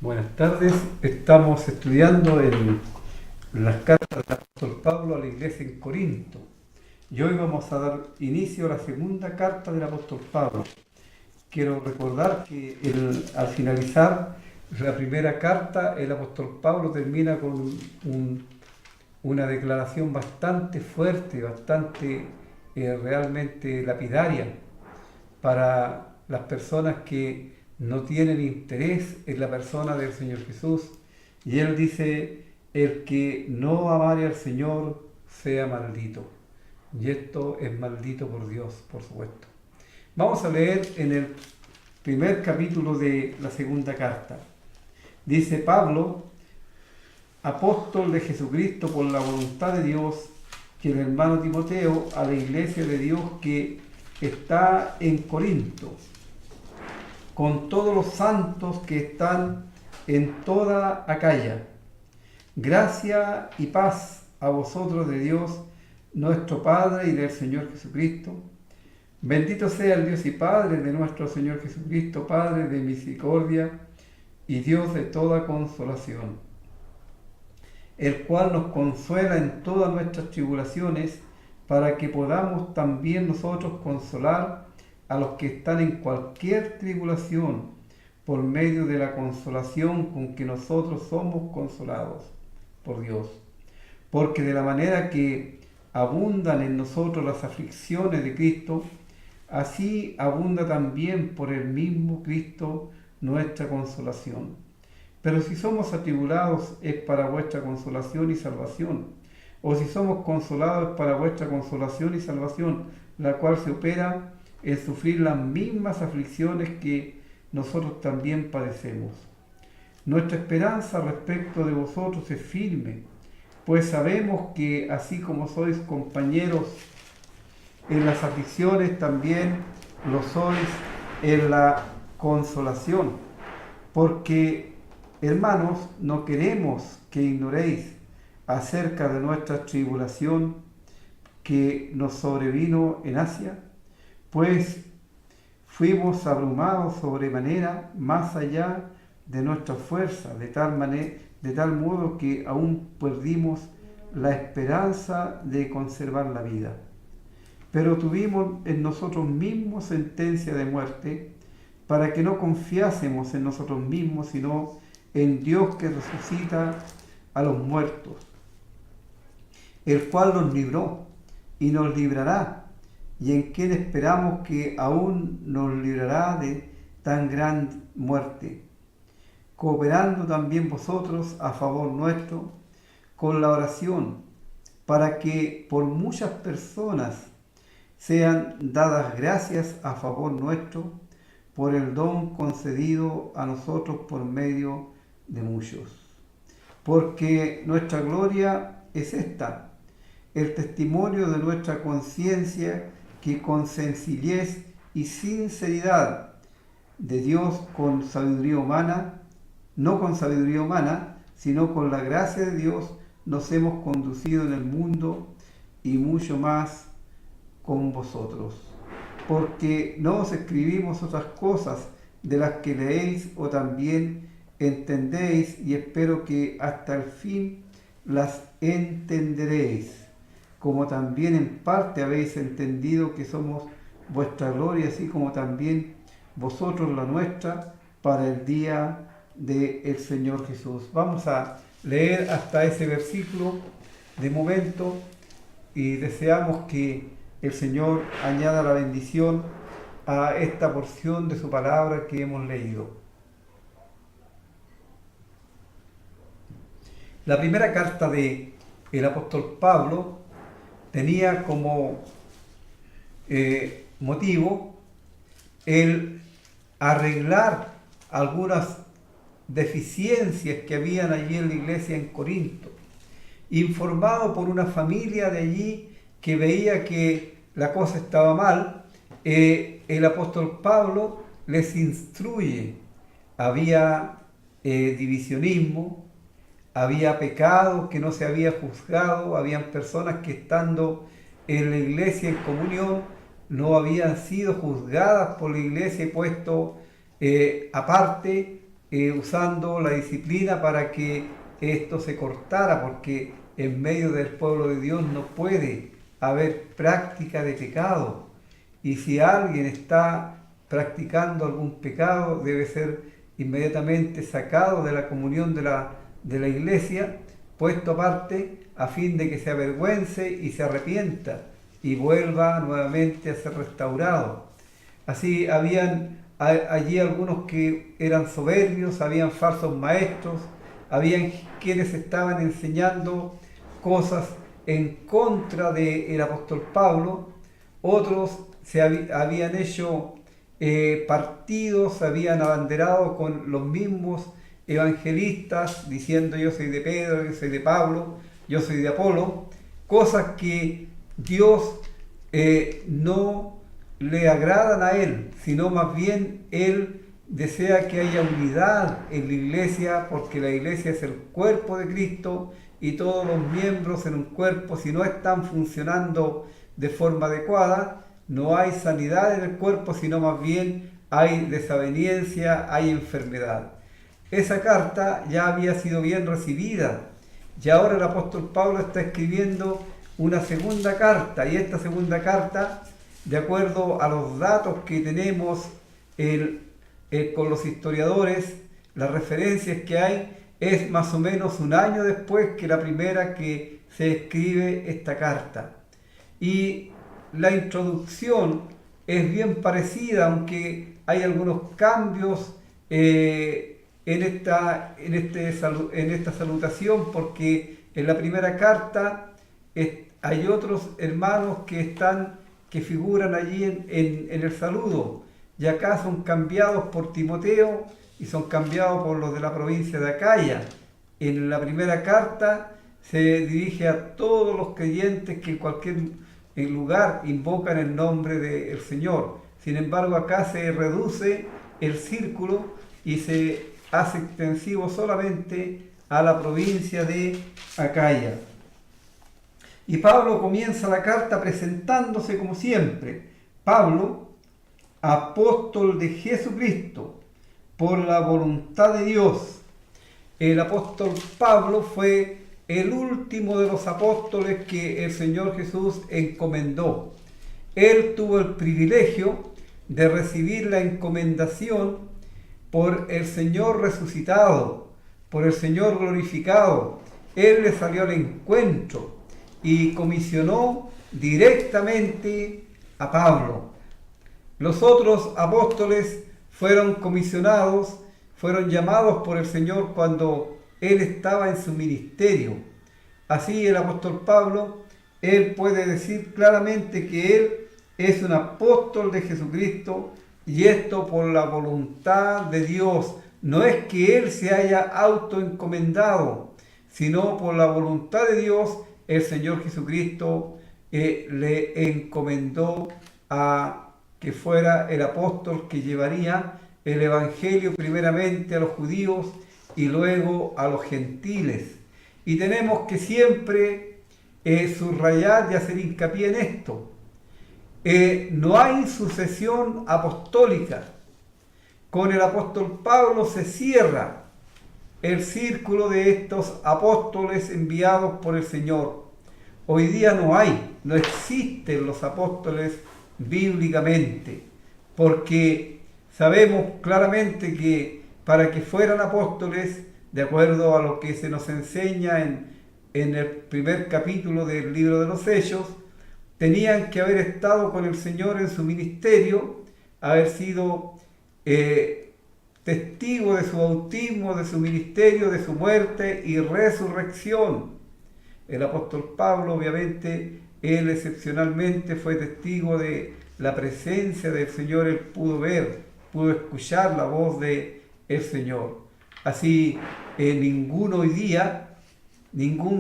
S3: Buenas tardes, estamos estudiando las cartas del apóstol Pablo a la iglesia en Corinto y hoy vamos a dar inicio a la segunda carta del apóstol Pablo. Quiero recordar que al finalizar la primera carta el apóstol Pablo termina con una declaración bastante fuerte, bastante realmente lapidaria para las personas que no tienen interés en la persona del Señor Jesús. Y él dice: el que no amare al Señor sea maldito. Y esto es maldito por Dios, por supuesto. Vamos a leer en el primer capítulo de la segunda carta. Dice Pablo, apóstol de Jesucristo por la voluntad de Dios, que el hermano Timoteo, a la iglesia de Dios que está en Corinto, con todos los santos que están en toda Acaya. Gracia y paz a vosotros de Dios, nuestro Padre, y del Señor Jesucristo. Bendito sea el Dios y Padre de nuestro Señor Jesucristo, Padre de misericordia y Dios de toda consolación, el cual nos consuela en todas nuestras tribulaciones, para que podamos también nosotros consolar a los que están en cualquier tribulación, por medio de la consolación con que nosotros somos consolados por Dios. Porque de la manera que abundan en nosotros las aflicciones de Cristo, así abunda también por el mismo Cristo nuestra consolación. Pero si somos atribulados es para vuestra consolación y salvación, o si somos consolados es para vuestra consolación y salvación, la cual se opera en sufrir las mismas aflicciones que nosotros también padecemos. Nuestra esperanza respecto de vosotros es firme, pues sabemos que así como sois compañeros en las aflicciones, también lo sois en la consolación. Porque, hermanos, no queremos que ignoréis acerca de nuestra tribulación que nos sobrevino en Asia, pues fuimos abrumados sobremanera más allá de nuestra fuerza, de tal modo que aún perdimos la esperanza de conservar la vida. Pero tuvimos en nosotros mismos sentencia de muerte, para que no confiásemos en nosotros mismos, sino en Dios que resucita a los muertos, el cual nos libró y nos librará, y en quien esperamos que aún nos librará de tan gran muerte, cooperando también vosotros a favor nuestro con la oración, para que por muchas personas sean dadas gracias a favor nuestro por el don concedido a nosotros por medio de muchos. Porque nuestra gloria es esta, el testimonio de nuestra conciencia, que con sencillez y sinceridad de Dios con sabiduría humana, no con sabiduría humana, sino con la gracia de Dios, nos hemos conducido en el mundo y mucho más con vosotros. Porque no os escribimos otras cosas de las que leéis o también entendéis, y espero que hasta el fin las entenderéis, como también en parte habéis entendido que somos vuestra gloria, así como también vosotros la nuestra, para el día del Señor Jesús. Vamos a leer hasta ese versículo de momento y deseamos que el Señor añada la bendición a esta porción de su palabra que hemos leído. La primera carta del apóstol Pablo tenía como motivo el arreglar algunas deficiencias que habían allí en la iglesia en Corinto, informado por una familia de allí que veía que la cosa estaba mal. El apóstol Pablo les instruye. Había divisionismo, había pecado que no se había juzgado, habían personas que estando en la iglesia en comunión no habían sido juzgadas por la iglesia y puesto aparte, usando la disciplina para que esto se cortara, porque en medio del pueblo de Dios no puede haber práctica de pecado, y si alguien está practicando algún pecado debe ser inmediatamente sacado de la comunión de la iglesia, puesto aparte a fin de que se avergüence y se arrepienta y vuelva nuevamente a ser restaurado. Así habían allí algunos que eran soberbios, habían falsos maestros, habían quienes estaban enseñando cosas en contra del apóstol Pablo, otros habían hecho partidos, se habían abanderado con los mismos evangelistas, diciendo yo soy de Pedro, yo soy de Pablo, yo soy de Apolo, cosas que Dios no le agradan a él, sino más bien él desea que haya unidad en la iglesia, porque la iglesia es el cuerpo de Cristo y todos los miembros en un cuerpo, si no están funcionando de forma adecuada, no hay sanidad en el cuerpo, sino más bien hay desaveniencia, hay enfermedad. Esa carta ya había sido bien recibida y ahora el apóstol Pablo está escribiendo una segunda carta, y esta segunda carta, de acuerdo a los datos que tenemos con los historiadores, las referencias que hay, es más o menos un año después que la primera que se escribe esta carta. Y la introducción es bien parecida, aunque hay algunos cambios en en esta salutación, porque en la primera carta hay otros hermanos que figuran allí en el saludo, y acá son cambiados por Timoteo y son cambiados por los de la provincia de Acaya. En la primera carta se dirige a todos los creyentes que en cualquier lugar invocan el nombre del Señor. Sin embargo, acá se reduce el círculo y se hace extensivo solamente a la provincia de Acaya. Y Pablo comienza la carta presentándose como siempre. Pablo, apóstol de Jesucristo, por la voluntad de Dios. El apóstol Pablo fue el último de los apóstoles que el Señor Jesús encomendó. Él tuvo el privilegio de recibir la encomendación por el Señor resucitado, por el Señor glorificado. Él le salió al encuentro y comisionó directamente a Pablo. Los otros apóstoles fueron comisionados, fueron llamados por el Señor cuando Él estaba en su ministerio. Así el apóstol Pablo, él puede decir claramente que él es un apóstol de Jesucristo, y esto por la voluntad de Dios. No es que él se haya autoencomendado, sino por la voluntad de Dios, el Señor Jesucristo le encomendó a que fuera el apóstol que llevaría el evangelio primeramente a los judíos y luego a los gentiles. Y tenemos que siempre subrayar y hacer hincapié en esto. No hay sucesión apostólica. Con el apóstol Pablo se cierra el círculo de estos apóstoles enviados por el Señor. Hoy día no existen los apóstoles bíblicamente, porque sabemos claramente que para que fueran apóstoles, de acuerdo a lo que se nos enseña en el primer capítulo del libro de los Hechos, tenían que haber estado con el Señor en su ministerio, haber sido testigo de su bautismo, de su ministerio, de su muerte y resurrección. El apóstol Pablo, obviamente, él excepcionalmente fue testigo de la presencia del Señor. Él pudo ver, pudo escuchar la voz del Señor. Así, ningún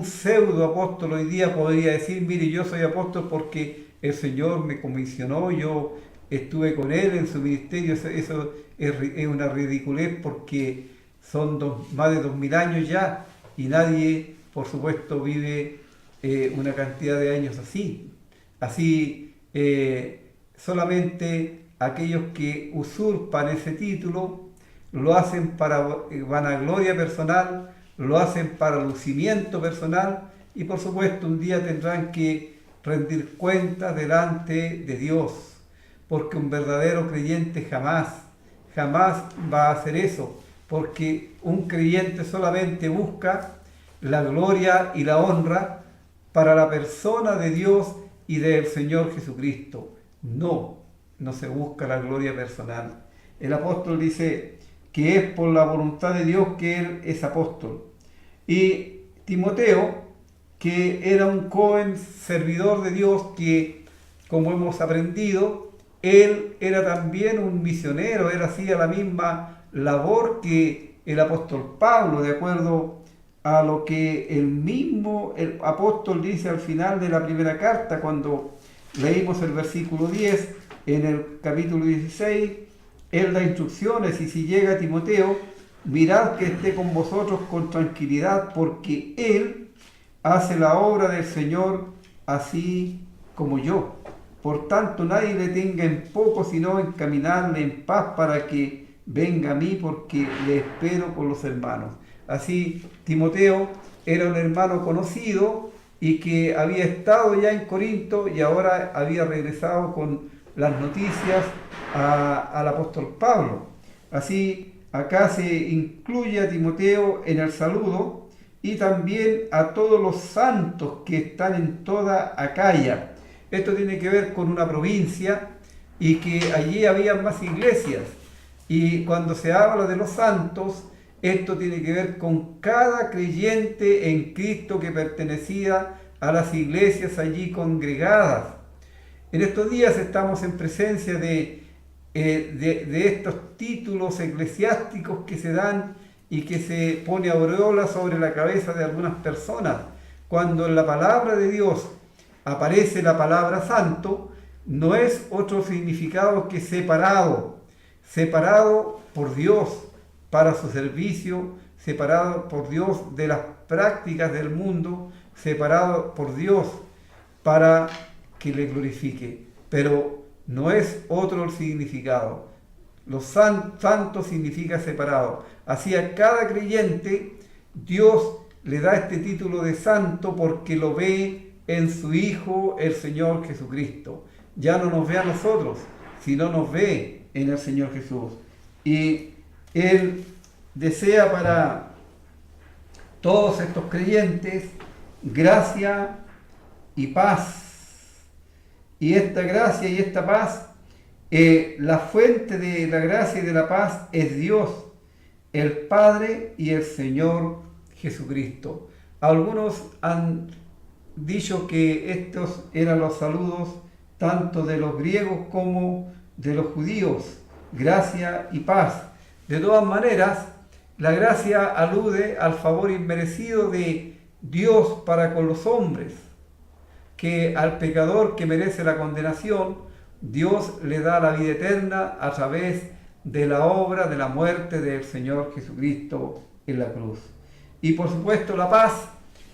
S3: pseudo apóstol hoy día podría decir: mire, yo soy apóstol porque el Señor me comisionó, yo estuve con Él en su ministerio. Eso es una ridiculez, porque son más de 2000 años ya, y nadie, por supuesto, vive una cantidad de años así. Así, solamente aquellos que usurpan ese título lo hacen para vanagloria personal, lo hacen para lucimiento personal, y por supuesto un día tendrán que rendir cuentas delante de Dios, porque un verdadero creyente jamás va a hacer eso, porque un creyente solamente busca la gloria y la honra para la persona de Dios y del Señor Jesucristo. No se busca la gloria personal. El apóstol dice que es por la voluntad de Dios que él es apóstol. Y Timoteo, que era un joven servidor de Dios, que, como hemos aprendido, él era también un misionero, él hacía la misma labor que el apóstol Pablo, de acuerdo a lo que el apóstol dice al final de la primera carta, cuando leímos el versículo 10, en el capítulo 16, él da instrucciones: y si llega Timoteo, mirad que esté con vosotros con tranquilidad, porque él hace la obra del Señor así como yo. Por tanto, nadie le tenga en poco, sino encaminarle en paz para que venga a mí, porque le espero con los hermanos. Así, Timoteo era un hermano conocido y que había estado ya en Corinto y ahora había regresado con las noticias al apóstol Pablo. Así, acá se incluye a Timoteo en el saludo, y también a todos los santos que están en toda Acaya. Esto tiene que ver con una provincia y que allí había más iglesias. Y cuando se habla de los santos, Esto tiene que ver con cada creyente en Cristo que pertenecía a las iglesias allí congregadas. En estos días estamos en presencia de estos títulos eclesiásticos que se dan y que se pone aureola sobre la cabeza de algunas personas. Cuando en la palabra de Dios aparece la palabra santo, no es otro significado que separado por Dios para su servicio, separado por Dios de las prácticas del mundo, separado por Dios para que le glorifique. Pero no es otro el significado. Los santo significa separado. Así a cada creyente Dios le da este título de santo porque lo ve en su Hijo, el Señor Jesucristo. Ya no nos ve a nosotros, sino nos ve en el Señor Jesús. Y Él desea para todos estos creyentes gracia y paz. Y esta gracia y esta paz, la fuente de la gracia y de la paz es Dios, el Padre y el Señor Jesucristo. Algunos han dicho que estos eran los saludos tanto de los griegos como de los judíos, gracia y paz. De todas maneras, la gracia alude al favor inmerecido de Dios para con los hombres, que al pecador que merece la condenación, Dios le da la vida eterna a través de la obra de la muerte del Señor Jesucristo en la cruz. Y por supuesto la paz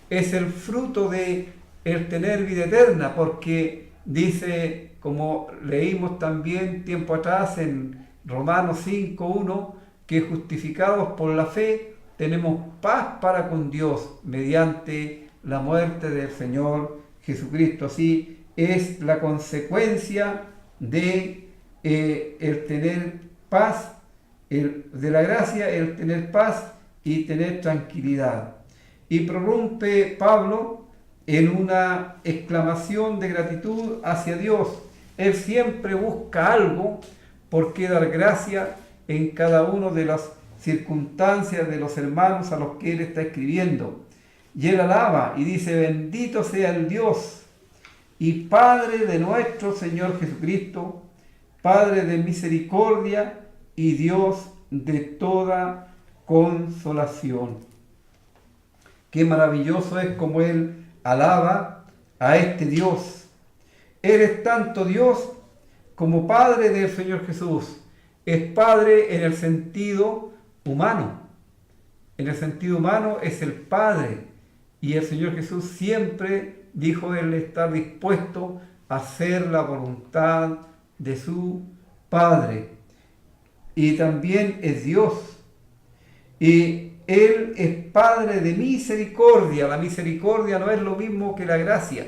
S3: es el fruto de el tener vida eterna, porque dice, como leímos también tiempo atrás en Romanos 5:1, que justificados por la fe tenemos paz para con Dios mediante la muerte del Señor Jesucristo. Así es la consecuencia de el tener paz, de la gracia, el tener paz y tener tranquilidad. Y prorrumpe Pablo en una exclamación de gratitud hacia Dios. Él siempre busca algo por qué dar gracia en cada una de las circunstancias de los hermanos a los que él está escribiendo. Y él alaba y dice: bendito sea el Dios y Padre de nuestro Señor Jesucristo, Padre de misericordia y Dios de toda consolación. Qué maravilloso es como él alaba a este Dios. Él es tanto Dios como Padre del Señor Jesús. Es Padre en el sentido humano. En el sentido humano es el Padre. Y el Señor Jesús siempre dijo él estar dispuesto a hacer la voluntad de su Padre. Y también es Dios. Y Él es Padre de misericordia. La misericordia no es lo mismo que la gracia.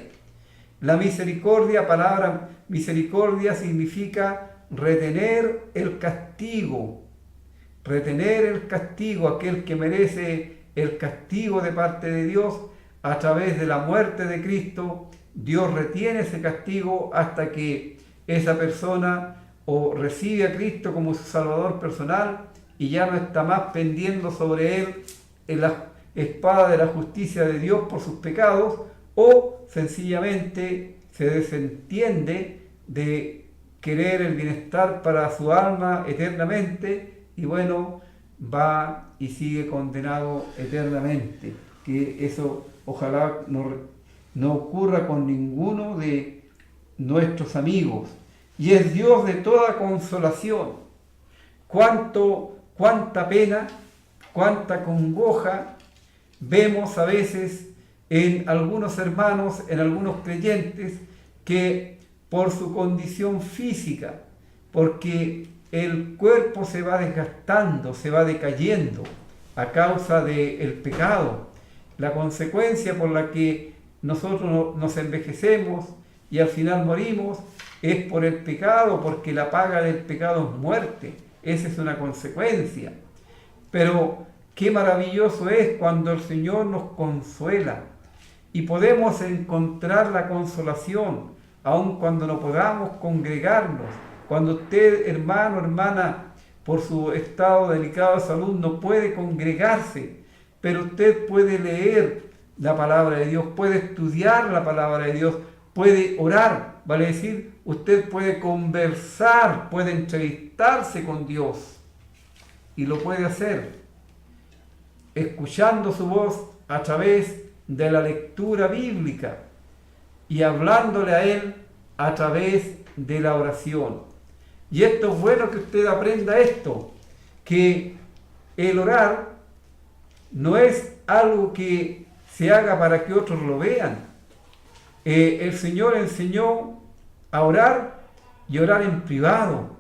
S3: La misericordia, palabra misericordia, significa retener el castigo. Retener el castigo, aquel que merece el castigo de parte de Dios a través de la muerte de Cristo. Dios retiene ese castigo hasta que esa persona o recibe a Cristo como su Salvador personal y ya no está más pendiendo sobre él en la espada de la justicia de Dios por sus pecados, o sencillamente se desentiende de querer el bienestar para su alma eternamente y bueno, va y sigue condenado eternamente. Que eso ojalá no ocurra con ninguno de nuestros amigos. Y es Dios de toda consolación. Cuánta pena, cuánta congoja vemos a veces en algunos hermanos, en algunos creyentes, que por su condición física, porque el cuerpo se va desgastando, se va decayendo a causa del pecado, la consecuencia por la que nosotros nos envejecemos y al final morimos es por el pecado, porque la paga del pecado es muerte. Esa es una consecuencia. Pero qué maravilloso es cuando el Señor nos consuela y podemos encontrar la consolación, aun cuando no podamos congregarnos. Cuando usted, hermano, hermana, por su estado delicado de salud no puede congregarse, pero usted puede leer la palabra de Dios, puede estudiar la palabra de Dios, puede orar, vale decir, usted puede conversar, puede entrevistarse con Dios y lo puede hacer escuchando su voz a través de la lectura bíblica y hablándole a Él a través de la oración. Y esto es bueno que usted aprenda esto, que el orar no es algo que se haga para que otros lo vean. El Señor enseñó a orar y orar en privado.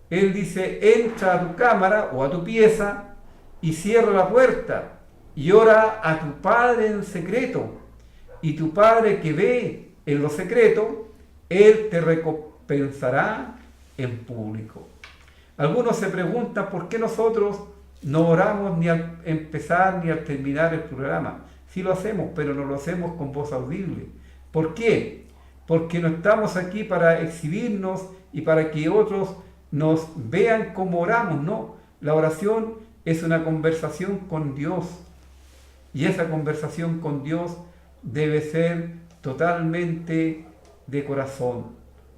S3: Él dice, entra a tu cámara o a tu pieza y cierra la puerta y ora a tu Padre en secreto. Y tu Padre que ve en lo secreto, Él te recompensará en público. Algunos se preguntan por qué nosotros no oramos ni al empezar ni al terminar el programa. Sí lo hacemos, pero no lo hacemos con voz audible. ¿Por qué? Porque no estamos aquí para exhibirnos y para que otros nos vean cómo oramos, no. La oración es una conversación con Dios. Y esa conversación con Dios debe ser totalmente de corazón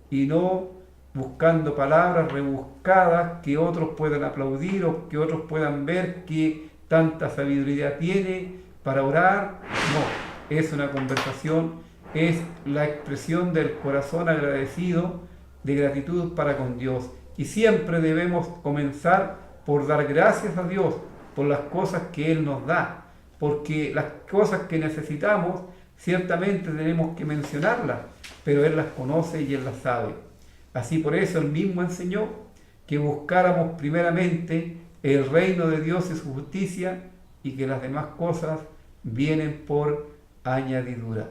S3: y no buscando palabras rebuscadas que otros puedan aplaudir o que otros puedan ver que tanta sabiduría tiene para orar. No, es una conversación, es la expresión del corazón agradecido, de gratitud para con Dios. Y siempre debemos comenzar por dar gracias a Dios por las cosas que Él nos da, porque las cosas que necesitamos ciertamente tenemos que mencionarlas, pero Él las conoce y Él las sabe. Así por eso Él mismo enseñó que buscáramos primeramente el reino de Dios y su justicia y que las demás cosas vienen por añadidura.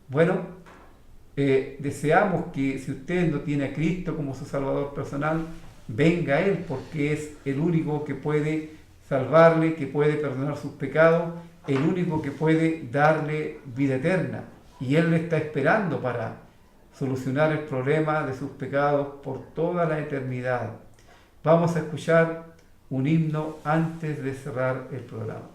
S3: Bueno, deseamos que si usted no tiene a Cristo como su Salvador personal, venga a Él, porque es el único que puede salvarle, que puede perdonar sus pecados, el único que puede darle vida eterna. Y Él le está esperando para solucionar el problema de sus pecados por toda la eternidad. Vamos a escuchar un himno antes de cerrar el programa.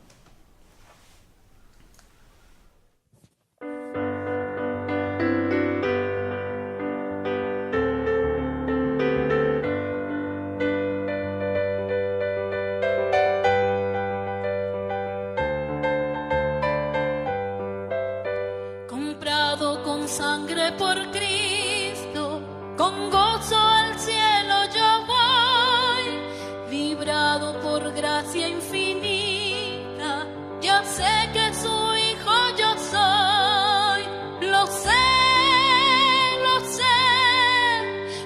S4: Sangre por Cristo, con gozo al cielo yo voy, librado por gracia infinita, ya sé que su hijo yo soy, lo sé,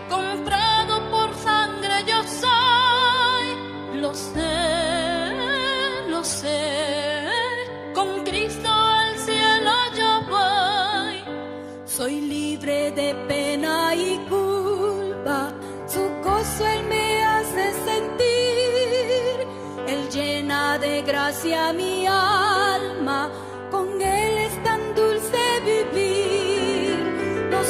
S4: comprado por sangre yo soy, lo sé, con Cristo al cielo yo voy. Soy libre de pena y culpa, su gozo Él me hace sentir. Él llena de gracia mi alma, con Él es tan dulce vivir. Lo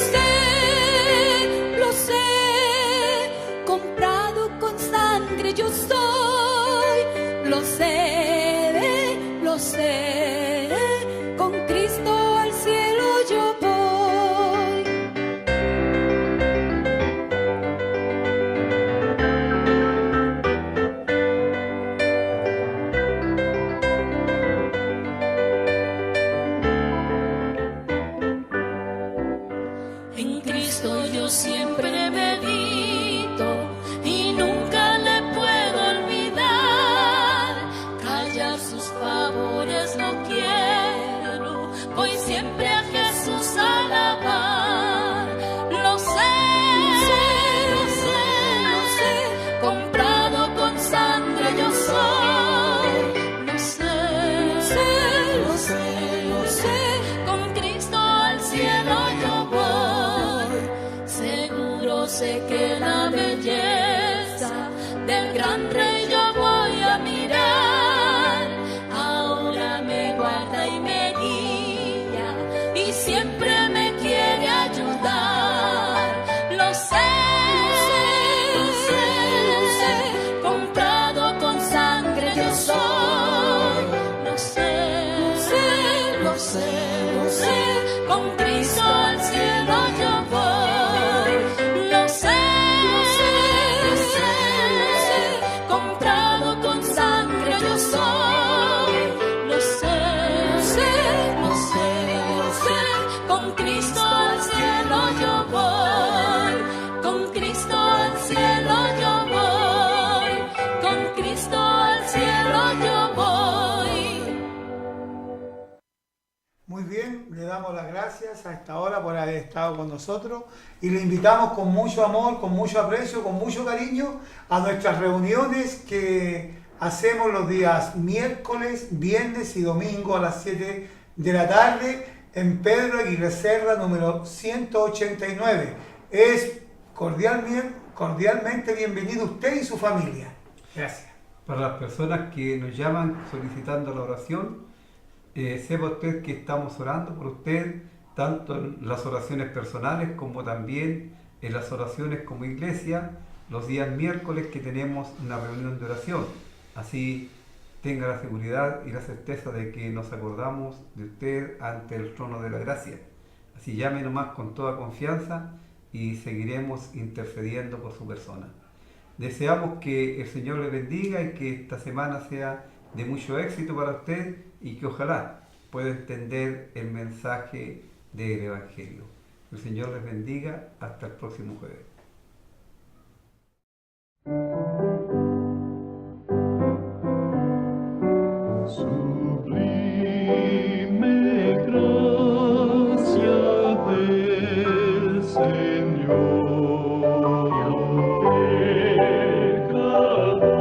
S4: sé, comprado con sangre yo soy. Lo sé, con Cristo al cielo yo voy. Siempre medito y nunca le puedo olvidar. Callar sus favores no quiero, voy siempre a Jesús a alabar. Lo sé, comprado con sangre yo soy. Lo sé, con Cristo al cielo yo voy. Sé que la belleza del gran rey yo voy a mirar. Ahora me guarda y me guía y siempre me quiere ayudar. Lo sé, con lo sé, con Cristo al cielo yo voy. Lo sé, comprado con sangre yo soy. Lo sé, con Cristo al cielo yo voy. Con Cristo al cielo yo voy. Con Cristo al cielo yo voy.
S2: Muy bien, le damos las gracias a esta hora por haber estado con nosotros y le invitamos con mucho amor, con mucho aprecio, con mucho cariño a nuestras reuniones que hacemos los días miércoles, viernes y domingo a las 7 de la tarde en Pedro Aguirre Cerda, número 189. Es cordialmente bienvenido usted y su familia. Gracias.
S3: Para las personas que nos llaman solicitando la oración, sepa usted que estamos orando por usted, tanto en las oraciones personales como también en las oraciones como iglesia, los días miércoles que tenemos una reunión de oración. Así tenga la seguridad y la certeza de que nos acordamos de usted ante el trono de la gracia. Así llame nomás con toda confianza y seguiremos intercediendo por su persona. Deseamos que el Señor le bendiga y que esta semana sea de mucho éxito para usted y que ojalá pueda entender el mensaje del Evangelio. El Señor les bendiga. Hasta el próximo jueves.
S5: Sublime gracia del Señor, pecador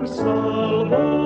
S5: salvador.